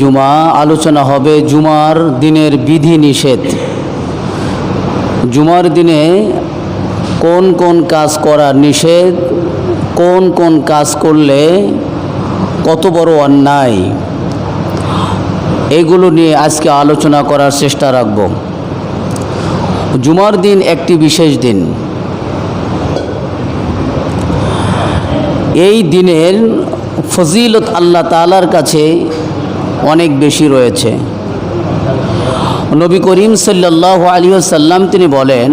জুমা আলোচনা হবে জুমার দিনের বিধি নিষেধ। জুমার দিনে কোন কোন কাজ করা নিষেধ, কোন কোন কাজ করলে কত বড় অন্যায়, এগুলো নিয়ে আজকে আলোচনা করার চেষ্টা রাখব। জুমার দিন একটি বিশেষ দিন। এই দিনের ফজিলত আল্লাহ তাআলার কাছে অনেক বেশি রয়েছে। নবী করিম সাল্লাল্লাহু আলাইহি ওয়াসাল্লাম তিনি বলেন,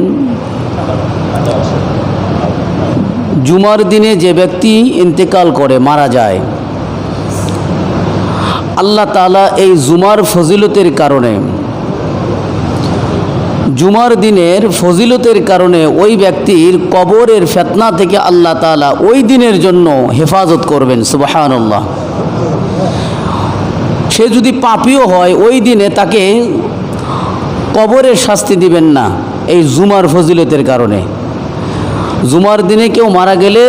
জুমার দিনে যে ব্যক্তি ইন্তেকাল করে, মারা যায়, আল্লাহ তাআলা এই জুমার ফজিলতের কারণে, জুমার দিনের ফজিলতের কারণে ওই ব্যক্তির কবরের ফিতনা থেকে আল্লাহ তাআলা ওই দিনের জন্য হেফাজত করবেন। সুবহানাল্লাহ। সে যদি পাপীও হয়, ওই দিনে তাকে কবরের শাস্তি দিবেন না, এই জুমার ফজিলতের কারণে। জুমার দিনে কেউ মারা গেলে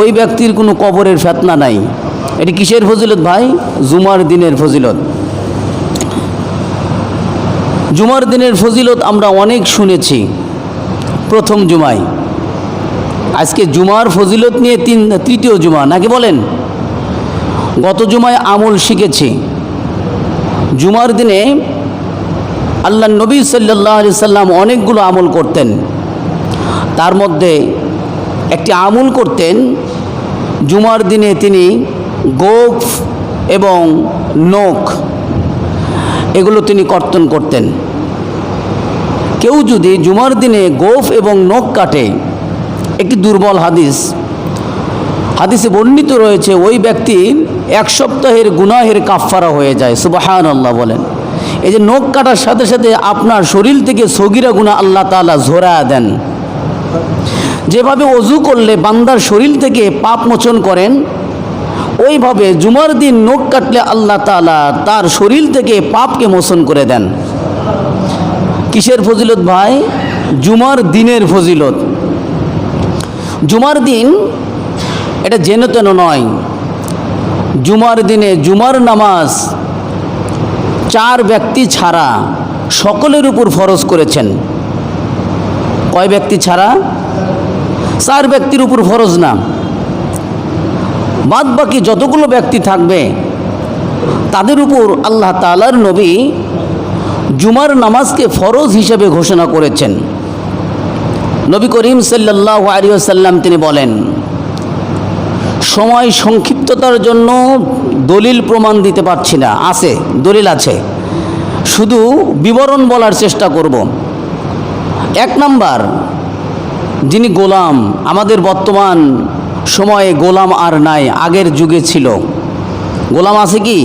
ওই ব্যক্তির কোনো কবরের ফিতনা নাই। এটি কিসের ফজিলত ভাই? জুমার দিনের ফজিলত। জুমার দিনের ফজিলত আমরা অনেক শুনেছি প্রথম জুমায়। আজকে জুমার ফজিলত নিয়ে তৃতীয় জুমা, নাকি বলেন? গত জুমায় আমল শিখেছি। জুমার দিনে আল্লাহ নবী সাল্লাল্লাহু আলাইহি সাল্লাম অনেকগুলো আমল করতেন। তার মধ্যে একটি আমল করতেন, জুমার দিনে তিনি গোঁফ এবং নখ এগুলো তিনি কর্তন করতেন। কেউ যদি জুমার দিনে গোঁফ এবং নখ কাটে, একটি দুর্বল হাদিসে বর্ণিত রয়েছে, ওই ব্যক্তির এক সপ্তাহের গুনাহের কাফফারা হয়ে যায়। সুবহানাল্লাহ বলেন। এই যে নখ কাটার সাথে সাথে আপনার শরীর থেকে সগীরা গুনাহ আল্লাহ তাআলা ঝরায়া দেন। যেভাবে ওযু করলে বান্দার শরীর থেকে পাপ মোচন করেন, ওইভাবে জুমার দিন নখ কাটলে আল্লাহ তাআলা তার শরীর থেকে পাপকে মোচন করে দেন। কিসের ফজিলত ভাই? জুমার দিনের ফজিলত। জুমার দিন এটা যেন তেন নয়। জুমার দিনে জুমার নামাজ 4 ব্যক্তি ছাড়া সকলের উপর ফরজ করেছেন। কয় ব্যক্তি ছাড়া? 4 ব্যক্তির উপর ফরজ না। বাদ বাকি যতগুলো ব্যক্তি থাকবে তাদের উপর আল্লাহ তাআলার নবী জুমার নামাজকে ফরজ হিসেবে ঘোষণা করেছেন। নবী করিম সাল্লাল্লাহু আলাইহি ওয়াসাল্লাম তিনি বলেন, সময় সংক্ষিপ্ততার জন্য দলিল প্রমাণ দিতে পারছি না, আছে দলিল আছে, শুধু বিবরণ বলার চেষ্টা করব। 1 নাম্বার, যিনি গোলাম, আমাদের বর্তমান সময়ে গোলাম আর নাই, আগের যুগে ছিল। গোলাম আছে কি?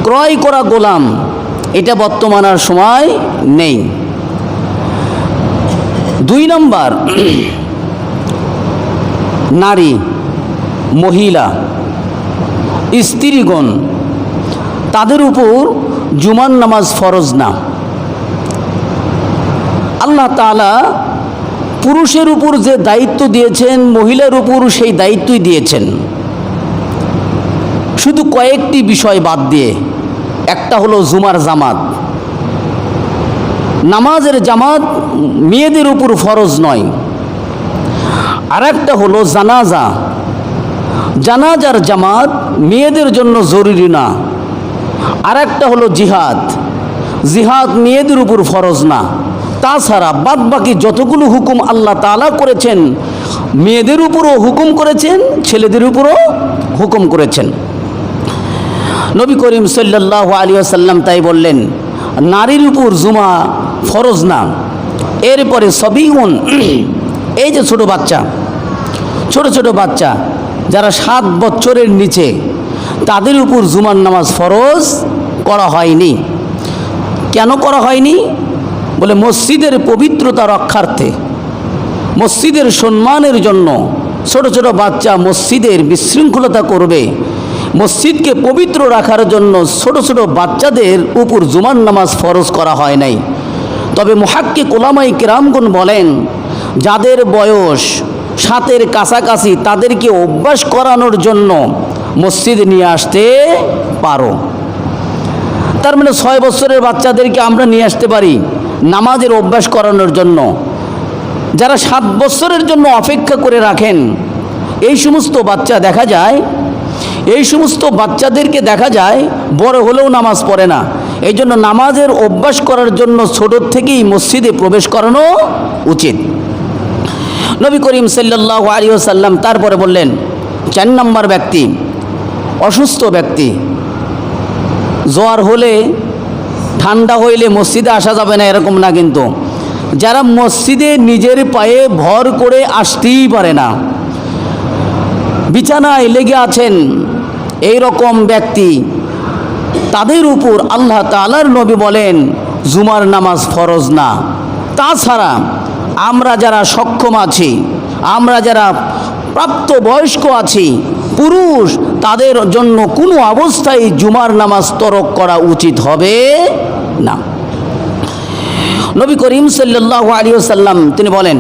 ক্রয় করা গোলাম, এটা বর্তমান আর সময় নেই। 2 নাম্বার, নারী, মহিলা, স্ত্রীগণ, তাদের উপর জুমার নামাজ ফরজ না। আল্লাহ তাআলা পুরুষের উপর যে দায়িত্ব দিয়েছেন, মহিলার উপর সেই দায়িত্বই দিয়েছেন, শুধু কয়েকটি বিষয় বাদ দিয়ে। একটা হলো জুমার জামাত। নামাজের জামাত মেয়েদের উপর ফরজ নয়। আর একটা হলো জানাজা। জানাজার জামাত মেয়েদের জন্য জরুরি না। আর একটা হলো জিহাদ। জিহাদ মেয়েদের উপর ফরজ না। তাছাড়া বাদ বাকি যতগুলো হুকুম আল্লাহ তাআলা করেছেন, মেয়েদের উপরও হুকুম করেছেন, ছেলেদের উপরও হুকুম করেছেন। নবী করিম সাল্লাল্লাহু আলাইহি ওয়াসাল্লাম তাই বললেন, নারীর উপর জুমা ফরজ না। এরপরে সবিউন, এই যে ছোট বাচ্চা যারা 7 বছরের নিচে, তাদের উপর জুমার নামাজ ফরজ করা হয়নি। কেন করা হয়নি? বলে মসজিদের পবিত্রতা রক্ষার্থে, মসজিদের সম্মানের জন্য। ছোট ছোট বাচ্চা মসজিদের বিশৃঙ্খলতা করবে, মসজিদকে পবিত্র রাখার জন্য ছোট ছোট বাচ্চাদের উপর জুমার নামাজ ফরজ করা হয় নাই। তবে মুহাক্কিক উলামায়ে কিরামগণ বলেন, যাদের বয়স 7-এর কাছাকাছি, তাদেরকে অভ্যাস করানোর জন্য মসজিদে নিয়ে আসতে পারো। তার মানে 6 বছরের বাচ্চাদেরকে আমরা নিয়ে আসতে পারি নামাজের অভ্যাস করানোর জন্য। যারা 7 বছরের জন্য অপেক্ষা করে রাখেন, এই সমস্ত বাচ্চা দেখা যায়, এই সমস্ত বাচ্চাদেরকে দেখা যায় বড় হলেও নামাজ পড়ে না। এই জন্য নামাজের অভ্যাস করার জন্য ছোটোর থেকেই মসজিদে প্রবেশ করানো উচিত। নবী করিম সাল্লাল্লাহু আলাইহি ওয়াসাল্লাম তারপরে বললেন, 4 নম্বর ব্যক্তি অসুস্থ ব্যক্তি। জ্বর হলে, ঠান্ডা হইলে মসজিদে আসা যাবে না এরকম না, কিন্তু যারা মসজিদে নিজের পায়ে ভর করে আসতেই পারে না, বিছানায় লেগে আছেন, এই রকম ব্যক্তি, তাদের উপর আল্লাহ তাআলার নবী বলেন জুমার নামাজ ফরজ না। তাছাড়া আমরা যারা সক্ষম আছি, আমরা যারা প্রাপ্তবয়স্ক আছি পুরুষ, তাদের জন্য কোনো অবস্থায় জুমার নামাজ তরক করা উচিত হবে না। নবী করিম সাল্লাল্লাহু আলাইহি ওয়াসাল্লাম তিনি বলেন,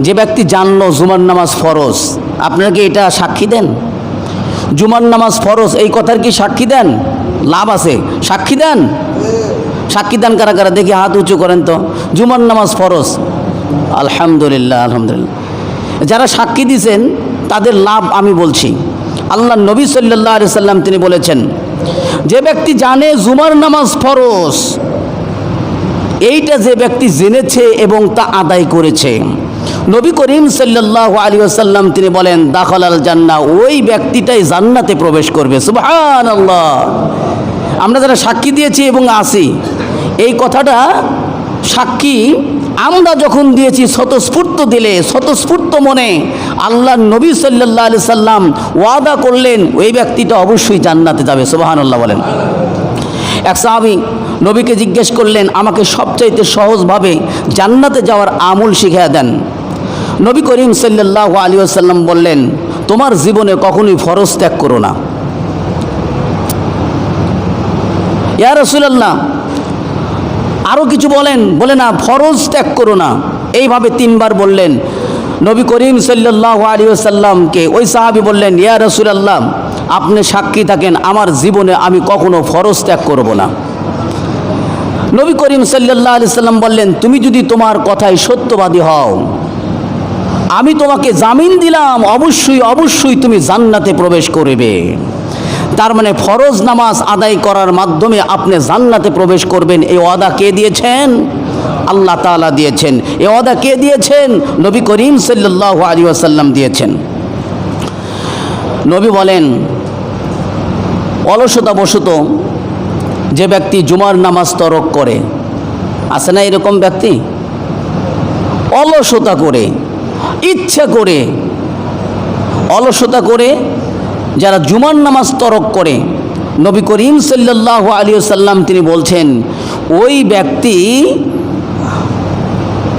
যে ব্যক্তি জানলো জুমার নামাজ ফরজ, আপনারা কি এটা সাক্ষী দেন? জুমার নামাজ ফরজ এই কথার কি সাক্ষী দেন? লাভ আছে, সাক্ষী দেন। সাক্ষী দেন কারা কারা দেখি হাত উঁচু করেন তো। জুমার নামাজ ফরজ, আলহামদুলিল্লাহ আলহামদুলিল্লাহ। যারা সাক্ষী দিয়েছেন তাদের লাভ আমি বলছি। আল্লাহ নবী সাল্লাল্লাহু আলাইহি সাল্লাম তিনি বলেছেন, যে ব্যক্তি জানে জুমার নামাজ ফরজ, এইটা যে ব্যক্তি জেনেছে এবং তা আদায় করেছে, নবী করিম সাল্লাল্লাহু আলাইহি ওয়াসাল্লাম তিনি বলেন দাখালাল জান্নাহ, ওই ব্যক্তিটাই জান্নাতে প্রবেশ করবে। সুবহানাল্লাহ। আমরা যারা সাক্ষী দিয়েছি এবং আছি, এই কথাটা সাক্ষী আমরা যখন দিয়েছি স্বতঃস্ফূর্ত দিলে, স্বতঃস্ফূর্ত মনে, আল্লাহ নবী সাল্লাল্লাহু আলাইহি সাল্লাম ওয়াদা করলেন ওই ব্যক্তিটা অবশ্যই জান্নাতে যাবে। সুবহানাল্লাহ বলেন। এক সাহাবী নবীকে জিজ্ঞেস করলেন, আমাকে সবচাইতে সহজভাবে জান্নাতে যাওয়ার আমল শিখিয়ে দেন। নবী করিম সাল্লাল্লাহু আলাইহি ওয়াসাল্লাম বললেন, তোমার জীবনে কখনোই ফরজ ত্যাগ করো না। ইয়া রাসূলুল্লাহ, আরও কিছু বলেন। বলে না, ফরজ ত্যাগ করো না। এইভাবে 3 বার বললেন। নবী করিম সাল্লাল্লাহু আলাইহি ওয়াসাল্লামকে ওই সাহাবী বললেন, ইয়া রাসূলুল্লাহ, আপনি সাক্ষী থাকেন আমার জীবনে আমি কখনো ফরজ ত্যাগ করব না। নবী করিম সাল্লাল্লাহু আলাইহি সাল্লাম বললেন, তুমি যদি তোমার কথায় সত্যবাদী হও, আমি তোমাকে জামিন দিলাম অবশ্যই অবশ্যই তুমি জান্নাতে প্রবেশ করবে। তার মানে ফরজ নামাজ আদায় করার মাধ্যমে আপনি জান্নাতে প্রবেশ করবেন, এই ওয়াদা কে দিয়েছেন? আল্লাহ তাআলা দিয়েছেন। এই ওয়াদা কে দিয়েছেন? নবী করিম সাল্লাল্লাহু আলাইহি ওয়াসাল্লাম দিয়েছেন। নবী বলেন, অলসতাবশত যে ব্যক্তি জুমার নামাজ তরক করে, আছে না এরকম ব্যক্তি? অলসতা করে, ইচ্ছা করে, অলসতা করে যারা জুমার নামাজ তরক করে, নবী করিম সাল্লাল্লাহু আলাইহি ওয়াসাল্লাম তিনি বলছেন ওই ব্যক্তি,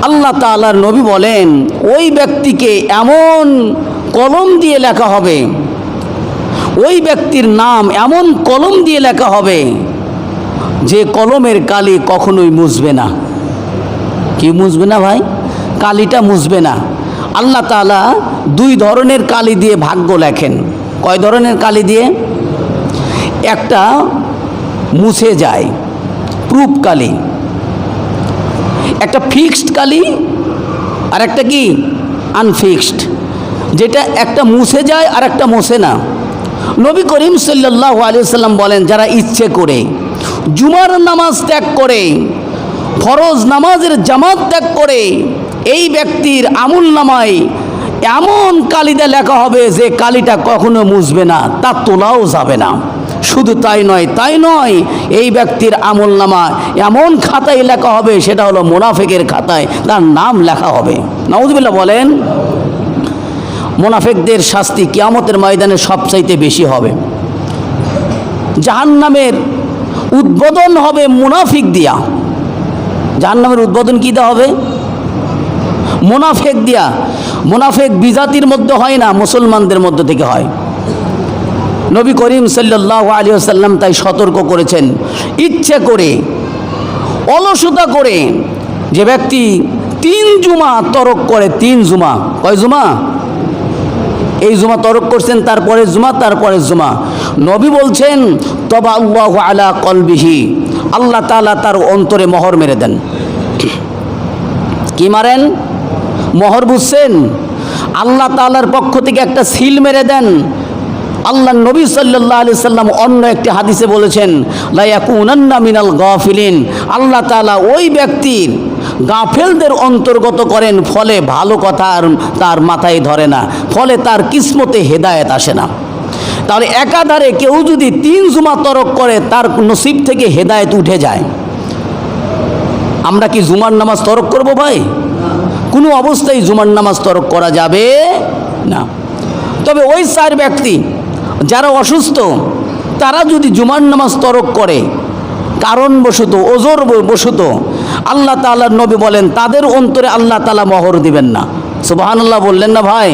আল্লাহ তাআলার নবী বলেন ওই ব্যক্তিকে এমন কলম দিয়ে লেখা হবে, ওই ব্যক্তির নাম এমন কলম দিয়ে লেখা হবে যে কলমের কালি কখনোই মুছবে না। কি মুছবে না ভাই? কালিটা মুছবে না। আল্লাহ তাআলা 2 ধরনের কালি দিয়ে ভাগ্য লেখেন। কয় ধরনের কালি দিয়ে? একটা মুছে যায়, প্রুফ কালি, একটা ফিক্সড কালি, আর একটা কি আনফিক্সড, যেটা একটা মুছে যায় আর একটা মুছে না। নবী করিম সাল্লাল্লাহু আলাইহি ওয়াসাল্লাম বলেন, যারা ইচ্ছে করে জুমার নামাজ ত্যাগ করে, ফরজ নামাজের জামাত ত্যাগ করে, এই ব্যক্তির আমল নামায় এমন কালিতে লেখা হবে যে কালিটা কখনো মুছবে না, তা তোলাও যাবে না। শুধু তাই নয়, এই ব্যক্তির আমল নামা এমন খাতায় লেখা হবে, সেটা হলো মুনাফিকের খাতায় তার নাম লেখা হবে। নাউযুবিল্লাহ বলেন। মুনাফিকদের শাস্তি কিয়ামতের ময়দানে সবচাইতে বেশি হবে। জাহান্নামের উদ্বোধন হবে মুনাফিক দিয়া। জাহান্নামের উদ্বোধন কী দেওয়া হবে? মুনাফিক দিয়া। মুনাফিক বিজাতির মধ্যে হয় না, মুসলমানদের মধ্যে থেকে হয়। নবী করিম সাল্লাল্লাহু আলাইহি ওয়াসাল্লাম তাই সতর্ক করেছেন, ইচ্ছে করে অলসতা করে যে ব্যক্তি 3 জুমা তরক করে, 3 জুমা, কয় জুমা? এই জুমা তরক করছেন, তারপরে জুমা। নবী বলছেন তবা আল্লাহু আলা কলবিহি, আল্লাহ তাআলা তার অন্তরে মোহর মেরে দেন। কি মারেন? মোহর। বুঝছেন? আল্লাহ তাআলার পক্ষ থেকে একটা সিল মেরে দেন। আল্লাহ নবী সাল্লাল্লাহু আলাইহি সাল্লাম অন্য একটি হাদিসে বলেছেন লা ইয়াকুনান্না মিনাল গাফিলিন, আল্লাহ তাআলা ওই ব্যক্তির গাফেলদের অন্তর্গত করেন, ফলে ভালো কথা আর তার মাথায় ধরে না, ফলে তার কিসমতে হেদায়েত আসে না। তাহলে একাধারে কেউ যদি 3 জুমা তরক করে তার নসিব থেকে হেদায়েত উঠে যায়। আমরা কি জুমার নামাজ তরক করব ভাই? কোনো অবস্থায় জুমার নামাজ তরক করা যাবে না। তবে ওই 4 ব্যক্তি যারা অসুস্থ, তারা যদি জুমার নামাজ তরক করে কারণবশত, ওজর বশত, আল্লাহ তাআলার নবী বলেন তাদের অন্তরে আল্লাহ তাআলা মোহর দিবেন না। সুবহানাল্লাহ বললেন না ভাই?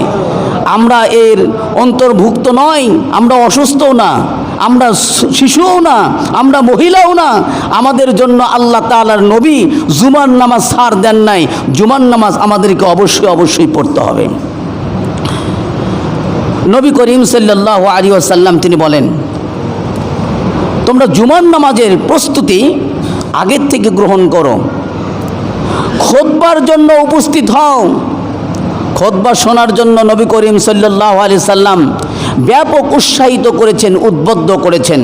আমরা এর অন্তর্ভুক্ত নয়, আমরা অসুস্থও না, আমরা শিশুও না, আমরা মহিলাও না। আমাদের জন্য আল্লাহ তাআলার নবী জুমার নামাজ ছাড় দেন নাই। জুমার নামাজ আমাদেরকে অবশ্যই পড়তে হবে। নবী করিম সাল্লাল্লাহু আলাইহি ওয়াসাল্লাম তিনি বলেন, তোমরা জুমার নামাজের প্রস্তুতি আগের থেকে গ্রহণ করো, খুতবার জন্য উপস্থিত হও। খুতবা শোনার জন্য নবী করিম সাল্লাল্লাহু আলাইহি সাল্লাম ব্যাপক উৎসাহিত করেছেন, উদ্বুদ্ধ করেছেন।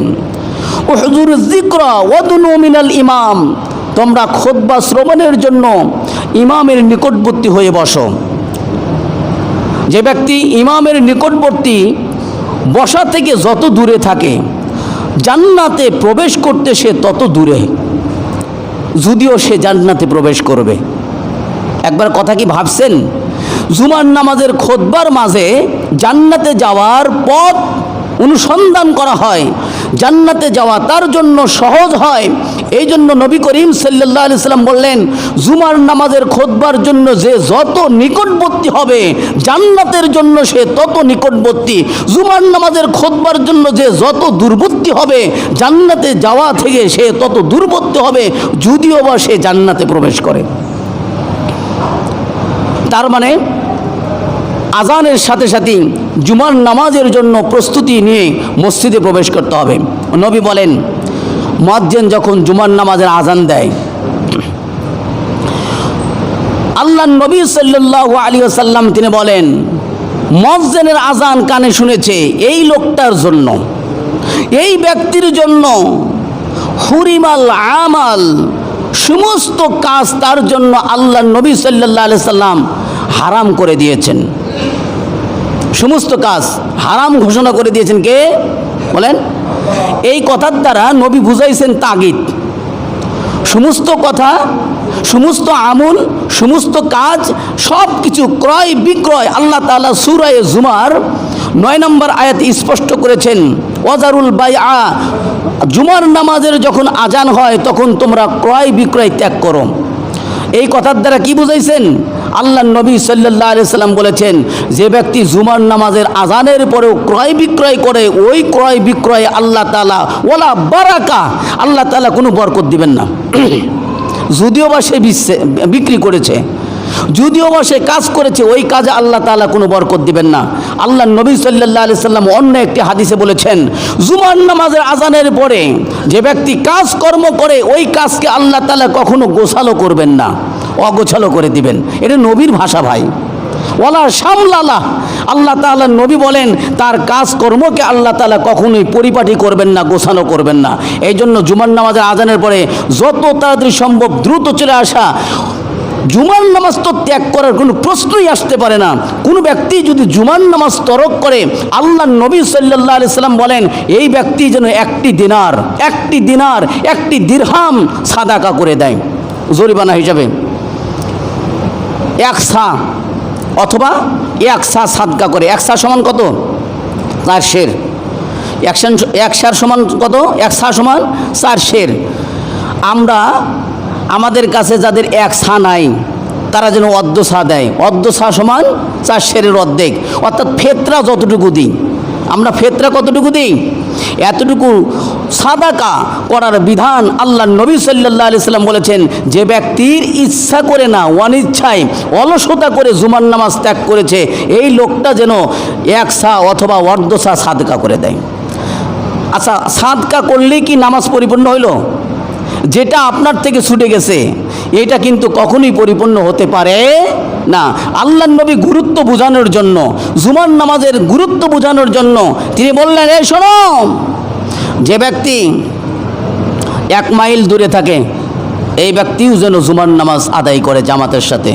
উহজুরু যিকরা ওয়াদনু মিনাল ইমাম, তোমরা খুতবা শ্রবণের জন্য ইমামের নিকটবর্তী হয়ে বসো। যে ব্যক্তি ইমামের নিকটবর্তী বসা থেকে যত দূরে থাকে, জান্নাতে প্রবেশ করতে সে তত দূরে, যদিও সে জান্নাতে প্রবেশ করবে। একবার কথা কি ভাবছেন? জুমার নামাজের খুতবার মাঝে জান্নাতে যাওয়ার পথ অনুসন্ধান করা হয়, জান্নাতে যাওয়া তার জন্য সহজ হয়। এই জন্য নবী করিম সাল্লাল্লাহু আলাইহি সাল্লাম বললেন, জুমার নামাজের খুতবার জন্য যে যত নিকটবর্তী হবে, জান্নাতের জন্য সে তত নিকটবর্তী। জুমার নামাজের খুতবার জন্য যে যত দূরবর্তী হবে, জান্নাতে যাওয়া থেকে সে তত দূরবর্তী হবে, যদিও বা সে জান্নাতে প্রবেশ করে। তার মানে আজানের সাথে সাথে জুমার নামাজের জন্য প্রস্তুতি নিয়ে মসজিদে প্রবেশ করতে হবে। নবী বলেন, মুয়াজ্জিন যখন জুমার নামাজের আজান দেয়, আল্লাহ নবী সাল্লাল্লাহু আলাইহি ওয়াসাল্লাম তিনি বলেন, মুয়াজ্জিনের আজান কানে শুনেছে এই লোকটার জন্য, এই ব্যক্তির জন্য হুরিমাল আমাল, সমস্ত কাজ তার জন্য আল্লাহ নবী সাল্লাল্লাহু আলাইহি সাল্লাম হারাম করে দিয়েছেন। সমস্ত কাজ হারাম ঘোষণা করে দিয়েছেন কে? বলেন। এই কথার দ্বারা নবী বুঝাইছেন তাগিদ। সমস্ত কথা, সমস্ত আমল, সমস্ত কাজ, সব কিছু ক্রয় বিক্রয় আল্লাহ তাআলা সূরা জুমার 9 নম্বর আয়াত স্পষ্ট করেছেন, ওয়াজারুল বাইআ, জুমার নামাজের যখন আজান হয় তখন তোমরা ক্রয় বিক্রয় ত্যাগ করো। এই কথার দ্বারা কি বুঝাইছেন? আল্লাহ নবী সাল্লাল্লাহু আলাইহি সাল্লাম বলেছেন, যে ব্যক্তি জুমার নামাজের আজানের পরেও ক্রয় বিক্রয় করে, ওই ক্রয় বিক্রয়ে আল্লাহ তাআলা ওয়ালা বারাকা, আল্লাহ তাআলা কোনো বরকত দিবেন না। যদিও বা সে বিক্রি করেছে, যদিও বা সে কাজ করেছে, ওই কাজে আল্লাহ তাআলা কোনো বরকত দিবেন না। আল্লাহ নবী সাল্লাল্লাহু আলাইহি সাল্লাম অন্য একটি হাদিসে বলেছেন, জুমার নামাজের আজানের পরে যে ব্যক্তি কাজকর্ম করে, ওই কাজকে আল্লাহ তাআলা কখনো গোছালো করবেন না, অগোছালো করে দিবেন। এটা নবীর ভাষা ভাই। ওয়ালা সামলালা, আল্লাহ তাআলা নবী বলেন তার কাজকর্মকে আল্লাহ তাআলা কখনোই পরিপাটি করবেন না, গোছানো করবেন না। এই জন্য জুমার নামাজের আজানের পরে যত তাড়াতাড়ি সম্ভব দ্রুত চলে আসা। জুমার নামাজ তো ত্যাগ করার কোনো প্রশ্নই আসতে পারে না। কোনো ব্যক্তি যদি জুমার নামাজ তরক করে, আল্লাহ নবী সাল্লাল্লাহু আলাইহি সাল্লাম বলেন এই ব্যক্তি যেন একটি দিনার একটি দিরহাম সাদাকা করে দেয় জরিমানা হিসাবে। 1 সা অথবা 1 সা সাদকা করে। 1 সা সমান কত? 4 সের। 1 সার সমান কত? 1 সা সমান 4 সের। আমরা আমাদের কাছে যাদের 1 সা নাই, তারা যেন অর্ধ সা দেয়। অর্ধ সা সমান 4 সেরের অর্ধেক, অর্থাৎ ফেতরা যতটুকু দিই আমরা ফিতরা কতটুকু দিই? এতটুকু সাদাকা করার বিধান আল্লাহ নবী সাল্লাল্লাহু আলাইহি সাল্লাম বলেছেন, যে ব্যক্তির ইচ্ছা করে না, অনিচ্ছায় অলসতা করে জুমার নামাজ ত্যাগ করেছে, এই লোকটা যেন 1 সা অথবা অর্ধ সা সাদকা করে দেয়। আচ্ছা, সাদকা করলেই কি নামাজ পরিপূর্ণ হইল? যেটা আপনার থেকে ছুটে গেছে এটা কিন্তু কখনোই পরিপূর্ণ হতে পারে না। আল্লাহর নবী গুরুত্ব বোঝানোর জন্য, জুমার নামাজের গুরুত্ব বোঝানোর জন্য তিনি বললেন, এই শোনো, যে ব্যক্তি 1 মাইল দূরে থাকে এই ব্যক্তিও যেন জুমার নামাজ আদায় করে জামাতের সাথে।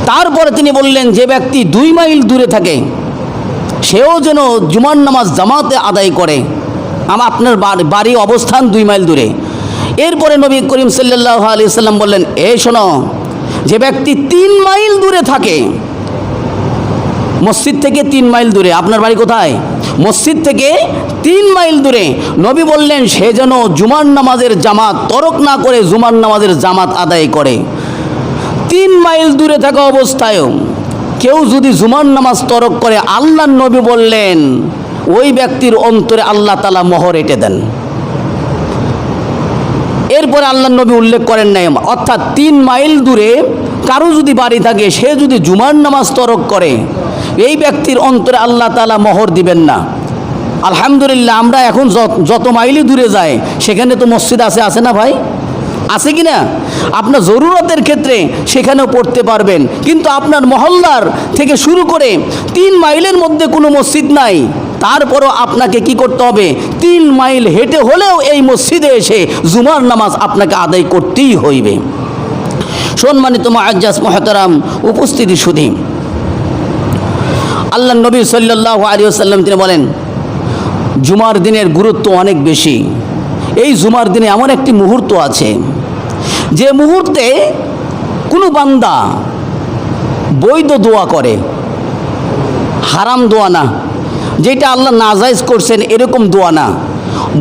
তারপরে তিনি বললেন, যে ব্যক্তি 2 মাইল দূরে থাকে সেও যেন জুমার নামাজ জামাতে আদায় করে। আপনার বাড়ি অবস্থান 2 মাইল দূরে। এরপরে নবী করিম সাল্লাল্লাহু আলাইহি সাল্লাম বললেন, এই শোনো, যে ব্যক্তি 3 মাইল দূরে থাকে, মসজিদ থেকে 3 মাইল দূরে, আপনার বাড়ি কোথায়? মসজিদ থেকে 3 মাইল দূরে, নবী বললেন সে যেন জুমার নামাজের জামাত তরক না করে জুমার নামাজের জামাত আদায় করে। 3 মাইল দূরে থাকা অবস্থায়ও কেউ যদি জুমার নামাজ তরক করে, আল্লাহর নবী বললেন ওই ব্যক্তির অন্তরে আল্লাহ তাআলা মোহর এঁটে দেন। এরপরে আল্লাহর নবী উল্লেখ করেন নাই, অর্থাৎ 3 মাইল দূরে কারো যদি বাড়ি থাকে, সে যদি জুমার নামাজ তরক করে, এই ব্যক্তির অন্তরে আল্লাহ তাআলা মোহর দিবেন না। আলহামদুলিল্লাহ, আমরা এখন যত মাইলই দূরে যাই সেখানে তো মসজিদ আছে না ভাই? আছে কি না? আপনার জরুরতের ক্ষেত্রে সেখানেও পড়তে পারবেন, কিন্তু আপনার মহল্লার থেকে শুরু করে 3 মাইলের মধ্যে কোনো মসজিদ নাই, তারপরও আপনাকে কি করতে হবে? 3 মাইল হেঁটে হলেও এই মসজিদে এসে জুমার নামাজ আপনাকে আদায় করতেই হইবে। সম্মানিত মুআজ্জাজ মুহতারাম উপস্থিতি শুধু, আল্লাহ নবী সাল্লাল্লাহু আলাইহি ওয়াসাল্লাম তিনি বলেন, জুমার দিনের গুরুত্ব অনেক বেশি। এই জুমার দিনে এমন একটি মুহূর্ত আছে, যে মুহূর্তে কোনো বান্দা বৈধ দোয়া করে, হারাম দোয়া না, যেটা আল্লাহ নাজায়েজ করছেন এরকম দোয়া না,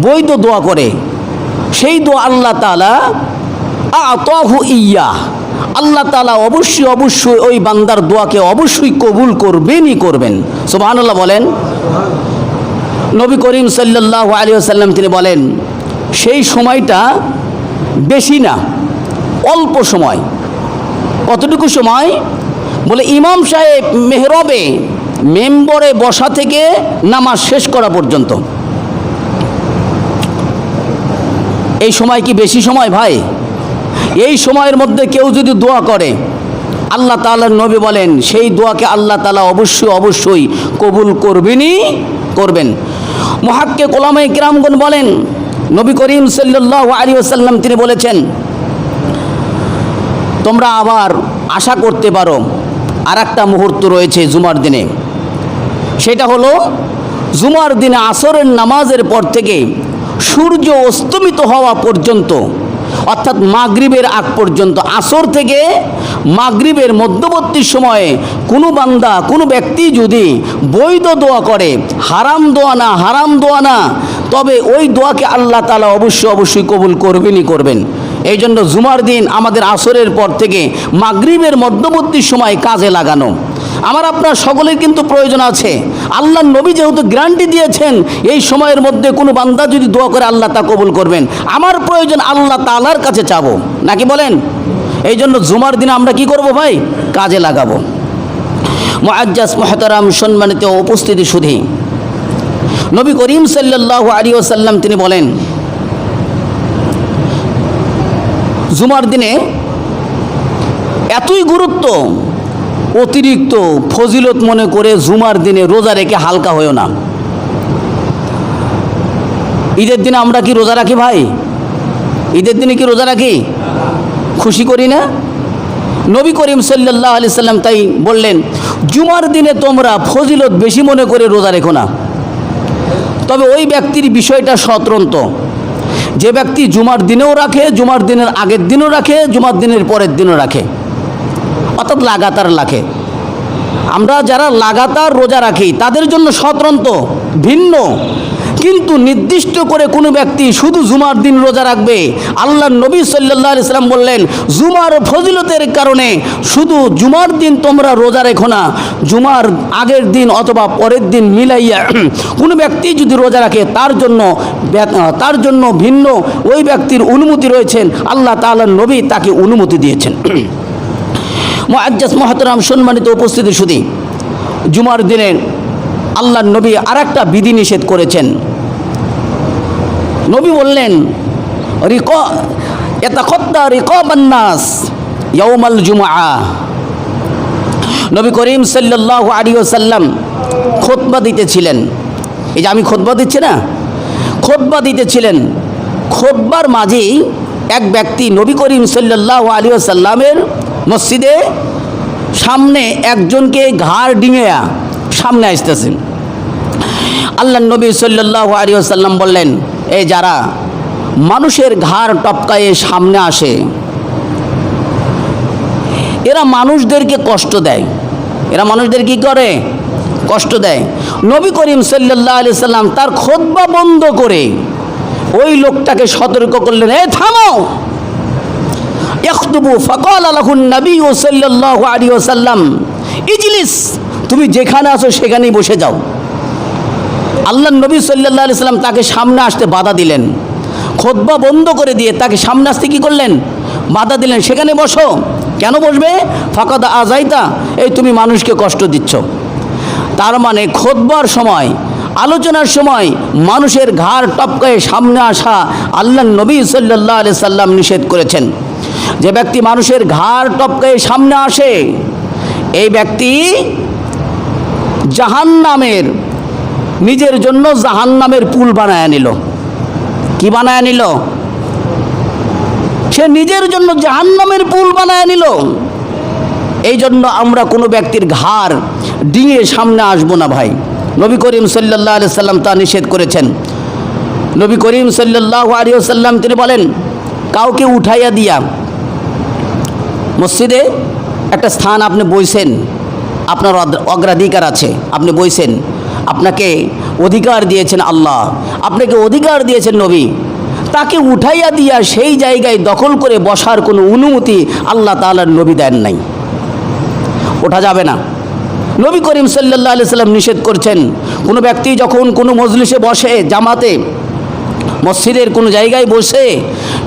বৈধ দোয়া করে, সেই দোয়া আল্লাহ তাআলা আতাহু ইয়া, আল্লাহ তাআলা অবশ্যই ওই বান্দার দোয়াকে অবশ্যই কবুল করবেনই করবেন। সুবহানাল্লাহ বলেন। নবী করিম সাল্লাল্লাহু আলাইহি ওয়াসাল্লাম তিনি বলেন, সেই সময়টা বেশি না, অল্প সময়। কতটুকু সময়? বলে ইমাম সাহেব মেহরাবে মেম্বরে বসা থেকে নামাজ শেষ করা পর্যন্ত। এই সময় কি বেশি সময় ভাই? এই সময়ের মধ্যে কেউ যদি দোয়া করে, আল্লাহ তাআলার নবী বলেন সেই দোয়াকে আল্লাহ তাআলা অবশ্যই কবুল করবেন। মুহাক্কিক উলামায়ে কিরামগণ বলেন, নবী করিম সাল্লাল্লাহু আলাইহি ওয়াসাল্লাম তিনি বলেছেন, তোমরা আবার আশা করতে পারো আর একটা মুহূর্ত রয়েছে জুমার দিনে, সেটা হলো জুমার দিনে আসরের নামাজের পর থেকে সূর্য অস্তমিত হওয়া পর্যন্ত, অর্থাৎ মাগরিবের আগ পর্যন্ত, আসর থেকে মাগরিবের মধ্যবর্তী সময়ে কোনো বান্দা, কোনো ব্যক্তি যদি বৈধ দোয়া করে, হারাম দোয়া না, তবে ওই দোয়াকে আল্লাহ তাআলা অবশ্যই কবুল করবেন। এই জন্য জুমার দিন আমাদের আসরের পর থেকে মাগরিবের মধ্যবর্তী সময় কাজে লাগানো আমার আপনার সকলের কিন্তু প্রয়োজন আছে। আল্লাহর নবী যেহেতু গ্যারান্টি দিয়েছেন এই সময়ের মধ্যে কোনো বান্দা যদি দোয়া করে আল্লাহ তা কবুল করবেন, আমার প্রয়োজন আল্লাহ তাআলার কাছে চাবো, নাকি বলেন? এই জন্য জুমার দিনে আমরা কি করব ভাই? কাজে লাগাবো। মুআজ্জাজ মুহতারাম সম্মানিত উপস্থিতি শুধু, নবী করিম সাল্লাল্লাহু আলাইহি ওয়াসাল্লাম তিনি বলেন, জুমার দিনে এতই গুরুত্ব, অতিরিক্ত ফজিলত মনে করে জুমার দিনে রোজা রেখে হালকা হয়েও না। ঈদের দিনে আমরা কি রোজা রাখি ভাই? ঈদের দিনে কি রোজা রাখি? খুশি করি না? নবী করিম সাল্লাল্লাহু আলাইহি সাল্লাম তাই বললেন, জুমার দিনে তোমরা ফজিলত বেশি মনে করে রোজা রেখো না। তবে ওই ব্যক্তির বিষয়টা স্বতন্ত্র, যে ব্যক্তি জুমার দিনেও রাখে, জুমার দিনের আগের দিনও রাখে, জুমার দিনের পরের দিনও রাখে, অর্থাৎ লাগাতার রাখে। আমরা যারা লাগাতার রোজা রাখি তাদের জন্য স্বতন্ত্র ভিন্ন, কিন্তু নির্দিষ্ট করে কোনো ব্যক্তি শুধু জুমার দিন রোজা রাখবে, আল্লাহর নবী সাল্লাল্লাহু আলাইহি সাল্লাম বললেন জুমার ফজিলতের কারণে শুধু জুমার দিন তোমরা রোজা রেখো না, জুমার আগের দিন অথবা পরের দিন মিলাইয়া কোনো ব্যক্তি যদি রোজা রাখে তার জন্য ভিন্ন ওই ব্যক্তির অনুমতি রয়েছেন, আল্লাহ তাআলার নবী তাকে অনুমতি দিয়েছেন। মুআজ্জাজ মুহতারাম সম্মানিত উপস্থিতি শুধু জুমার দিনে আল্লাহর নবী আর একটা বিধি নিষেধ করেছেন। নবী বললেন ইয়াতাকাদ্দা রিকাবান নাস ইয়াউমাল জুমআ। নবী করিম সাল্লাল্লাহু আলাইহি ওয়াসাল্লাম খুতবা দিতেছিলেন। এই যে আমি খুতবা দিচ্ছি না, খুতবা দিতেছিলেন। খুতবার মাঝেই এক ব্যক্তি নবী করিম সাল্লাল্লাহু আলাইহি ওয়াসাল্লামের মসজিদে সামনে একজনকে ঘাড় ডিঙে সামনে আসতেছেন। আল্লাহর নবী সাল্লাল্লাহু আলাইহি ওয়াসাল্লাম বললেন, এই যারা মানুষের ঘাড় টপকায়ে সামনে আসে এরা মানুষদেরকে কষ্ট দেয়, এরা মানুষদের কি করে? কষ্ট দেয়। নবী করিম সাল্লাল্লাহু আলাইহি ওয়াসাল্লাম তার খুতবা বন্ধ করে ওই লোকটাকে সতর্ক করলেন, এ থামো। ইয়াখতুবু ফাকালা লাহুন নবী সাল্লাল্লাহু আলাইহি ওয়াসাল্লাম ইজলিস, তুমি যেখানে আছো সেখানেই বসে যাও। আল্লাহর নবী সাল্লাল্লাহু আলাইহি ওয়াসাল্লাম তাকে সামনে আসতে বাধা দিলেন। খুতবা বন্ধ করে দিয়ে তাকে সামনে আসতে কি করলেন? বাধা দিলেন, সেখানে বসো। কেন বসবে? ফাকাদ আযাইতা, এই তুমি মানুষকে কষ্ট দিচ্ছ। তার মানে খুতবার সময়, আলোচনার সময় মানুষের ঘাড় টপকায়ে সামনে আসা আল্লাহর নবী সাল্লাল্লাহু আলাইহি সাল্লাম নিষেধ করেছেন। যে ব্যক্তি মানুষের ঘাড় টপকায়ে সামনে আসে এই ব্যক্তি জাহান্নামের, নিজের জন্য জাহান্নামের পুল বানায় নিল। কি বানায় নিল? সে নিজের জন্য জাহান্নামের পুল বানায় নিল। এই জন্য আমরা কোনো ব্যক্তির ঘাড় ডিঙে সামনে আসবো না ভাই। নবী করিম সাল্লাল্লাহু আলাইহি সাল্লাম তা নিষেধ করেছেন। নবী করিম সাল্লাল্লাহু আলাইহি ওয়াসাল্লাম তিনি বলেন, কাউকে উঠাইয়া দিয়া মসজিদে একটা স্থান আপনি বইছেন, আপনার অগ্রাধিকার আছে, আপনি বইছেন, আপনাকে অধিকার দিয়েছেন আল্লাহ, আপনাকে অধিকার দিয়েছেন নবী, তাকে উঠাইয়া দিয়া সেই জায়গায় দখল করে বসার কোনো অনুমতি আল্লাহ তাআলার নবী দেন নাই। ওঠা যাবে না। নবী করিম সাল্লাল্লাহু আলাইহি সাল্লাম নিষেধ করছেন, কোনো ব্যক্তি যখন কোনো মজলিসে বসে, জামাতে মসজিদের কোনো জায়গায় বসে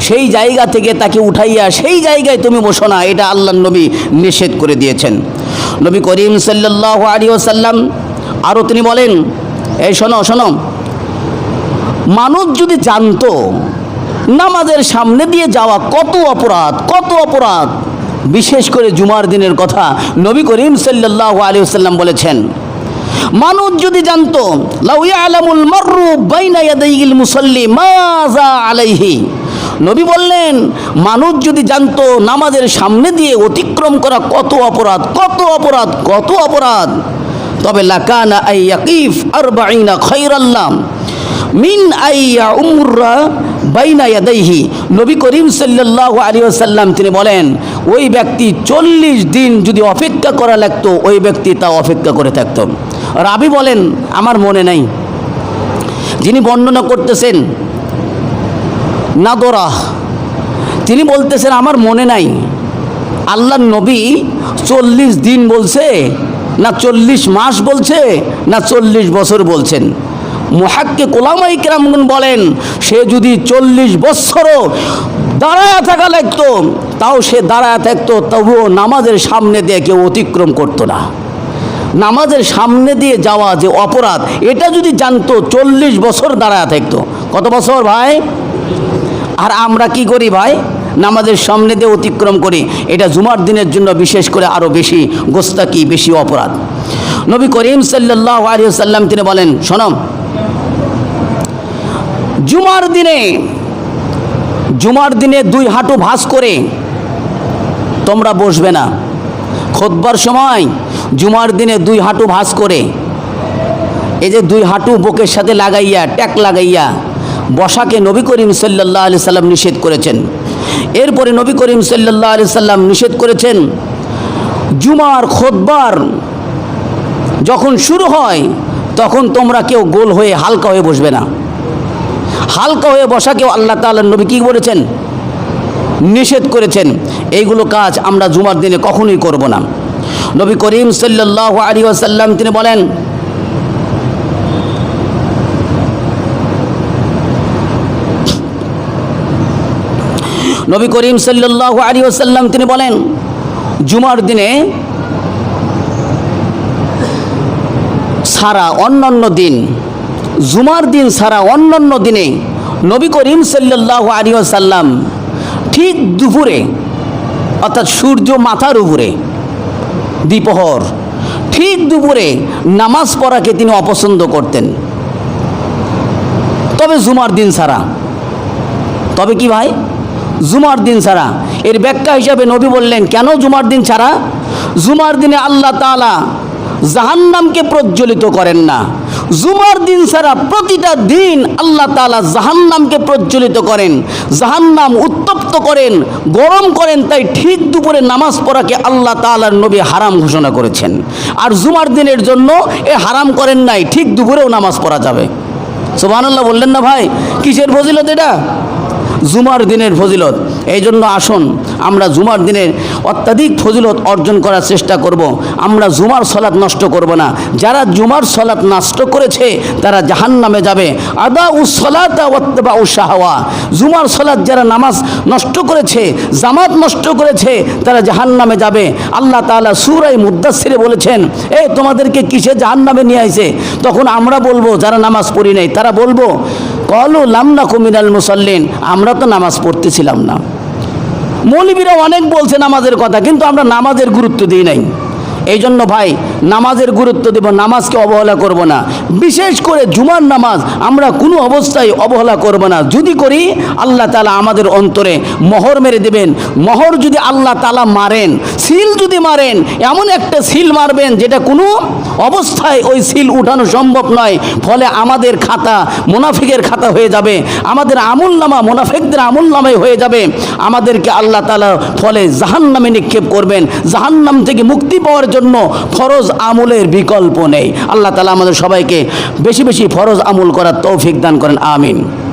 সেই জায়গা থেকে তাকে উঠাইয়া সেই জায়গায় তুমি বসো না, এটা আল্লাহর নবী নিষেধ করে দিয়েছেন। নবী করিম সাল্লাল্লাহু আলাইহি ওয়াসাল্লাম আরও তিনি বলেন, এই শোনো শোনো, মানুষ যদি জানতো নামাজের সামনে দিয়ে যাওয়া কত অপরাধ, কত অপরাধ, বিশেষ করে জুমার দিনের কথা নবী করিম সাল্লাল্লাহু আলাইহি ওয়াসাল্লাম বলেছেন, মানুষ যদি জানতো লাউ ইয়ালামুল মাররু বাইনা ইয়াদাইল মুসাল্লি মাযা আলাইহি, নবী বললেন মানুষ যদি জানতো নামাজের সামনে দিয়ে অতিক্রম করা কত অপরাধ, কত অপরাধ, কত অপরাধ, তবে লাকানা আইয়াকিফ 40 খায়রাল্লাহ মিন আইয়া উমরা বাইনা ইয়াদাইহি। নবী করিম সাল্লাল্লাহু আলাইহি ওয়াসাল্লাম তিনি বলেন, ওই ব্যক্তি 40 দিন যদি অপেক্ষা করা লাগতো ওই ব্যক্তি তা অপেক্ষা করে থাকতো। রাবি বলেন, আমার মনে নাই। যিনি বর্ণনা করতেছেন নাদরা, তিনি বলতেছেন আমার মনে নাই আল্লাহর নবী 40 দিন বলছে না 40 মাস বলছে না 40 বছর বলছেন। মুহাক্কিক উলামায়ে কেরামগণ বলেন, সে যদি 40 বছরও দাঁড়ায় থাকা লাগতো তাও সে দাঁড়ায় থাকতো, তবুও নামাজের সামনে দিয়ে কেউ অতিক্রম করতো না। নামাজের সামনে দিয়ে যাওয়া যে অপরাধ, এটা যদি জানতো 40 বছর দাঁড়ায় থাকতো। কত বছর ভাই? আর আমরা কি করি ভাই? নামাজের সামনে দিয়ে অতিক্রম করি। এটা জুমার দিনের জন্য বিশেষ করে আরও বেশি গোস্তাকি, বেশি অপরাধ। নবী করিম সাল্লাল্লাহু আলাইহি ওয়াসাল্লাম তিনি বলেন, শোনো, জুমার দিনে 2 হাঁটু ভাঁজ করে তোমরা বসবে না। খুতবার সময় জুমার দিনে 2 হাঁটু ভাঁজ করে, এই যে 2 হাঁটু বুকের সাথে লাগাইয়া, ট্যাক লাগাইয়া বসাকে নবী করিম সাল্লাল্লাহু আলাইহি সাল্লাম নিষেধ করেছেন। এরপরে নবী করিম সাল্লাল্লাহু আলাইহি সাল্লাম নিষেধ করেছেন, জুমার খুতবার যখন শুরু হয় তখন তোমরা কেউ গোল হয়ে হালকা হয়ে বসবে না। হালকা হয়ে বসাকেও আল্লাহ তাআলার নবী কী বলেছেন? নিষেধ করেছেন। এইগুলো কাজ আমরা জুমার দিনে কখনোই করব না। নবী করিম সাল্লাল্লাহু আলাইহি ওয়াসাল্লাম তিনি বলেন, নবী করিম সাল্লাল্লাহু আলাইহি ওয়াসাল্লাম তিনি বলেন, জুমার দিনে সারা অন্যান্য দিন, জুমার দিন সারা অন্যান্য দিনে নবী করিম সাল্লাল্লাহু আলাইহি ওয়াসাল্লাম ঠিক দুপুরে, অর্থাৎ সূর্য মাথার উপরে, দ্বিপ্রহর ঠিক দুপুরে নামাজ পড়াকে তিনি অপছন্দ করতেন। তবে জুমার দিন ছাড়া। তবে কি ভাই? জুমার দিন ছাড়া। এর ব্যাখ্যা হিসাবে নবী বললেন, কেন জুমার দিন ছাড়া? জুমার দিনে আল্লাহ তাআলা জাহান্নামকে প্রজ্বলিত করেন না। জুমার দিন ছাড়া প্রতিটা দিন আল্লাহ তাআলা জাহান্নামকে প্রজ্বলিত করেন, জাহান্নাম উত্তপ্ত করেন, গরম করেন। তাই ঠিক দুপুরে নামাজ পড়াকে আল্লাহ তাআলার নবী হারাম ঘোষণা করেছেন। আর জুমার দিনের জন্য এ হারাম করেন নাই, ঠিক দুপুরেও নামাজ পড়া যাবে। সুবহানাল্লাহ বললেন না ভাই? কিসের ফজিলত এটা? জুমার দিনের ফজিলত। এই জন্য আসুন আমরা জুমার দিনের অত্যাধিক ফজিলত অর্জন করার চেষ্টা করব। আমরা জুমার সলাত নষ্ট করব না। যারা জুমার সলাত নষ্ট করেছে তারা জাহান্নামে যাবে। আদা উস সলাতা ওয়াত্তাবা উস শাহওয়া। জুমার সলাত যারা নামাজ নষ্ট করেছে, জামাত নষ্ট করেছে, তারা জাহান্নামে যাবে। আল্লাহ তাআলা সূরা মুদ্দাসসিরে বলেছেন, এই তোমাদেরকে কিসে জাহান্নামে নিয়ে আইছে? তখন আমরা বলবো, যারা নামাজ পড়ি নাই তারা বলবো, ক্বালু লাম নাকু মিনাল মুসাল্লিন, আমরা তো নামাজ পড়তেছিলাম না। মৌলবীরা অনেক বলছে নামাজের কথা, কিন্তু আমরা নামাজের গুরুত্ব দিই নাই। এই জন্য ভাই নামাজের গুরুত্ব দেব, নামাজকে অবহেলা করব না। বিশেষ করে জুমার নামাজ আমরা কোনো অবস্থায় অবহেলা করব না। যদি করি আল্লাহ তাআলা আমাদের অন্তরে মোহর মেরে দেবেন। মোহর যদি আল্লাহ তাআলা মারেন, সিল যদি মারেন, এমন একটা সিল মারবেন যেটা কোনো অবস্থায় ওই সিল উঠানো সম্ভব নয়। ফলে আমাদের খাতা মুনাফিকের খাতা হয়ে যাবে, আমাদের আমলনামা মুনাফিকদের আমলনামায় হয়ে যাবে। আমাদেরকে আল্লাহ তাআলা ফলে জাহান্নামে নিক্ষেপ করবেন। জাহান্নাম থেকে মুক্তি পাওয়ার জন্য ফরজ আমলের বিকল্প নেই। আল্লাহ তাআলা আমাদের সবাইকে বেশি বেশি ফরজ আমল করার তৌফিক দান করেন। আমিন।